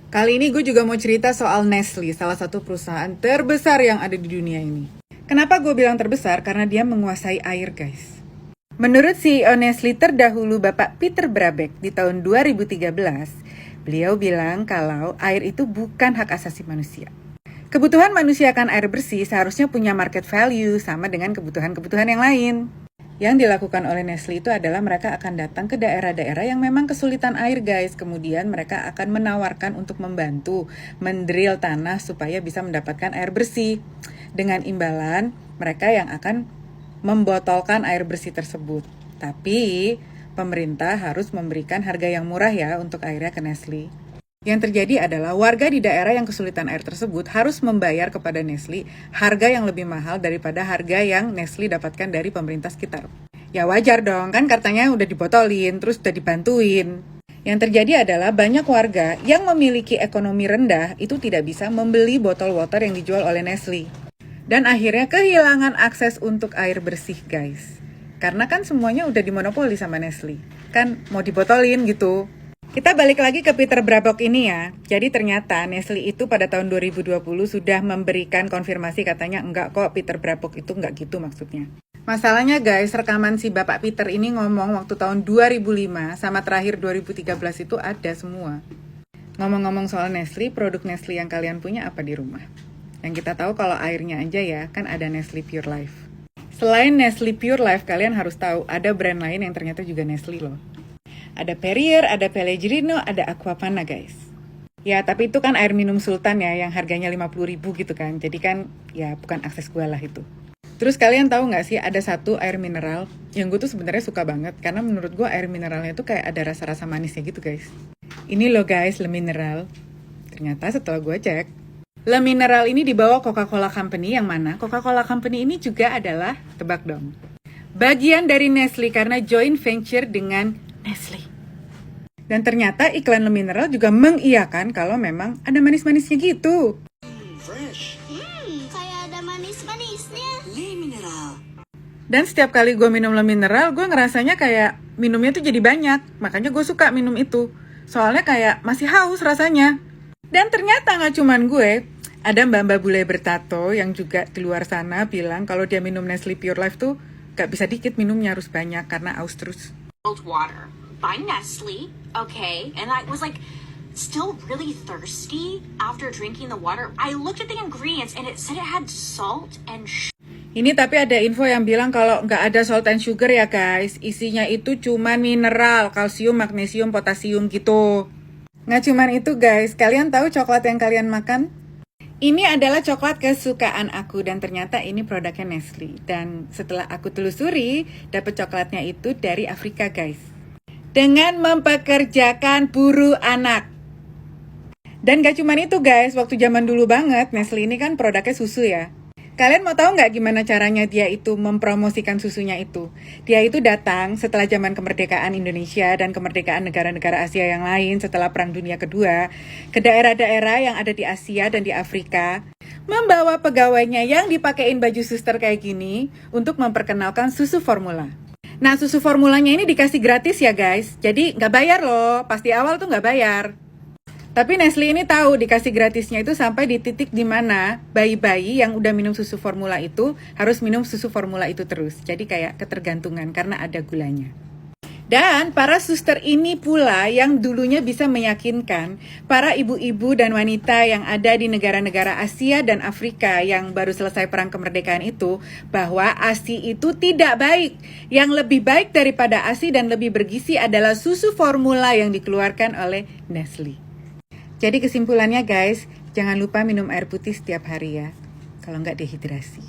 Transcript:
Kali ini gue juga mau cerita soal Nestle, salah satu perusahaan terbesar yang ada di dunia ini. Kenapa gue bilang terbesar? Karena dia menguasai air, guys. Menurut CEO Nestle terdahulu Bapak Peter Brabeck di tahun 2013, beliau bilang kalau air itu bukan hak asasi manusia. Kebutuhan manusia akan air bersih seharusnya punya market value sama dengan kebutuhan-kebutuhan yang lain. Yang dilakukan oleh Nestle itu adalah mereka akan datang ke daerah-daerah yang memang kesulitan air, guys. Kemudian mereka akan menawarkan untuk membantu mendrill tanah supaya bisa mendapatkan air bersih. Dengan imbalan mereka yang akan membotolkan air bersih tersebut. Tapi pemerintah harus memberikan harga yang murah ya untuk airnya ke Nestle. Yang terjadi adalah warga di daerah yang kesulitan air tersebut harus membayar kepada Nestle harga yang lebih mahal daripada harga yang Nestle dapatkan dari pemerintah sekitar. Ya wajar dong, kan katanya udah dibotolin, terus udah dibantuin. Yang terjadi adalah banyak warga yang memiliki ekonomi rendah itu tidak bisa membeli botol water yang dijual oleh Nestle. Dan akhirnya kehilangan akses untuk air bersih, guys. Karena kan semuanya udah dimonopoli sama Nestle. Kan mau dibotolin gitu. Kita balik lagi ke Peter Brabeck ini ya. Jadi ternyata Nestle itu pada tahun 2020 sudah memberikan konfirmasi katanya enggak kok, Peter Brabeck itu enggak gitu maksudnya. Masalahnya guys, rekaman si Bapak Peter ini ngomong waktu tahun 2005 sama terakhir 2013 itu ada semua. Ngomong-ngomong soal Nestle, produk Nestle yang kalian punya apa di rumah? Yang kita tahu kalau airnya aja ya, kan ada Nestle Pure Life. Selain Nestle Pure Life, kalian harus tahu ada brand lain yang ternyata juga Nestle loh. Ada Perrier, ada Pellegrino, ada Aquafana, guys. Ya, tapi itu kan air minum Sultan ya, yang harganya 50.000 gitu kan. Jadi kan, ya bukan akses gue lah itu. Terus kalian tahu nggak sih, ada satu air mineral yang gue tuh sebenarnya suka banget. Karena menurut gue air mineralnya tuh kayak ada rasa-rasa manisnya gitu, guys. Ini loh guys, Le Mineral. Ternyata setelah gue cek, Le Mineral ini dibawa Coca-Cola Company, yang mana Coca-Cola Company ini juga adalah, tebak dong, bagian dari Nestle karena joint venture dengan Nestle. Dan ternyata iklan Le Mineral juga mengiyakan kalau memang ada manis-manisnya gitu. Fresh. Kayak ada manis-manisnya. Le Mineral. Dan setiap kali gue minum Le Mineral, gue ngerasanya kayak minumnya tuh jadi banyak. Makanya gue suka minum itu. Soalnya kayak masih haus rasanya. Dan ternyata gak cuman gue, ada mbak-mbak bule bertato yang juga di luar sana bilang kalau dia minum Nestle Pure Life tuh gak bisa dikit minumnya, harus banyak karena haus terus. Water by Nestle, okay, and I was like still really thirsty after drinking the water. I looked at the ingredients and it said it had salt and Ini tapi ada info yang bilang kalau nggak ada salt and sugar ya guys. Isinya itu cuman mineral, kalsium, magnesium, potasium gitu. Nggak cuman itu guys, kalian tahu coklat yang kalian makan? Ini adalah coklat kesukaan aku dan ternyata ini produknya Nestle. Dan setelah aku telusuri, dapet coklatnya itu dari Afrika guys. Dengan mempekerjakan buruh anak. Dan gak cuman itu guys, waktu zaman dulu banget, Nestle ini kan produknya susu ya. Kalian mau tahu nggak gimana caranya dia itu mempromosikan susunya itu? Dia itu datang setelah zaman kemerdekaan Indonesia dan kemerdekaan negara-negara Asia yang lain setelah Perang Dunia Kedua ke daerah-daerah yang ada di Asia dan di Afrika, membawa pegawainya yang dipakein baju suster kayak gini untuk memperkenalkan susu formula. Nah, susu formulanya ini dikasih gratis ya guys, jadi nggak bayar loh, pasti awal tuh nggak bayar. Tapi Nestle ini tahu dikasih gratisnya itu sampai di titik di mana bayi-bayi yang udah minum susu formula itu harus minum susu formula itu terus. Jadi kayak ketergantungan karena ada gulanya. Dan para suster ini pula yang dulunya bisa meyakinkan para ibu-ibu dan wanita yang ada di negara-negara Asia dan Afrika yang baru selesai perang kemerdekaan itu bahwa ASI itu tidak baik. Yang lebih baik daripada ASI dan lebih bergizi adalah susu formula yang dikeluarkan oleh Nestle. Jadi kesimpulannya guys, jangan lupa minum air putih setiap hari ya, kalau nggak dehidrasi.